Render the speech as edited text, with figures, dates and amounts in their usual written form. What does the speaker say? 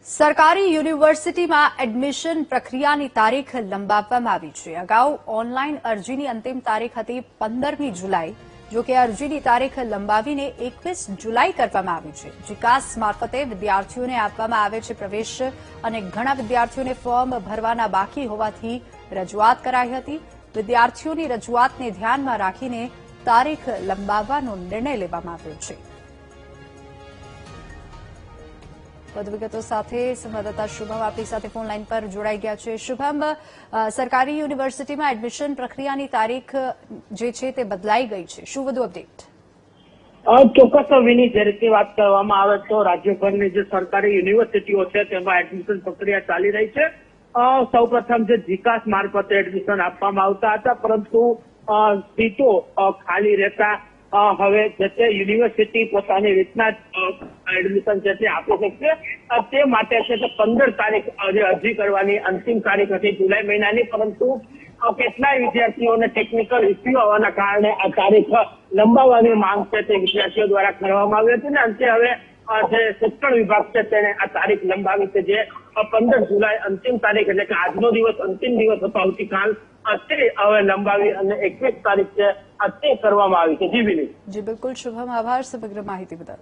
સરકારી યુનિવર્સિટીમાં એડમિશન પ્રક્રિયાની તારીખ લંબાવવામાં આવી છે। અગાઉ ઓનલાઈન અરજીની અંતિમ તારીખ હતી 15મી જુલાઈ। જો કે અરજીની તારીખ લંબાવીને 21 જુલાઈ કરવામાં આવી છે। જીકાસ મારફતે વિદ્યાર્થીઓને આપવામાં આવે છે પ્રવેશ અને ઘણા વિદ્યાર્થીઓને ફોર્મ ભરવાના બાકી હોવાથી રજૂઆત કરાઈ હતી। વિદ્યાર્થીઓની રજૂઆતને ધ્યાનમાં રાખીને તારીખ લંબાવવાનો નિર્ણય લેવામાં આવ્યો છે। વધુ વિગતો સાથે સંવાદદાતા શુભમ આપણી સાથે ફોન લાઈન પર જોડાઈ ગયા છે। શુભમ, સરકારી યુનિવર્સિટીમાં એડમિશન પ્રક્રિયાની તારીખ જે છે તે બદલાઈ ગઈ છે, શું વધુ અપડેટ? ચોક્કસ વિની, જે રીતે વાત કરવામાં આવે તો રાજ્યભરની જે સરકારી યુનિવર્સિટીઓ છે તેમાં એડમિશન પ્રક્રિયા ચાલી રહી છે। સૌપ્રથમ જે જીકાસ મારફતે એડમિશન આપવામાં આવતા હતા, પરંતુ સીટો ખાલી રહેતા હવે જે તે યુનિવર્સિટી પોતાની રીતના એડમિશન છે તે આપી શકશે। તે માટે છે તે 15 તારીખ અરજી કરવાની અંતિમ તારીખ હતી જુલાઈ મહિનાની, પરંતુ કેટલાય વિદ્યાર્થીઓને ટેકનિકલ ઇસ્યુ હોવાના કારણે આ તારીખ લંબાવવાની માંગ છે તે વિદ્યાર્થીઓ દ્વારા કરવામાં આવી હતી અને અંતે હવે જે શિક્ષણ વિભાગ છે તેને આ તારીખ લંબાવી છે, જે 15 જુલાઈ અંતિમ તારીખ એટલે કે આજનો દિવસ અંતિમ દિવસ હતો આવતીકાલ, તે હવે લંબાવી અને 21 તારીખ છે તે કરવામાં આવી છે। જી વિનીત। જી બિલકુલ શુભમ, આભાર સમગ્ર માહિતી બદલ।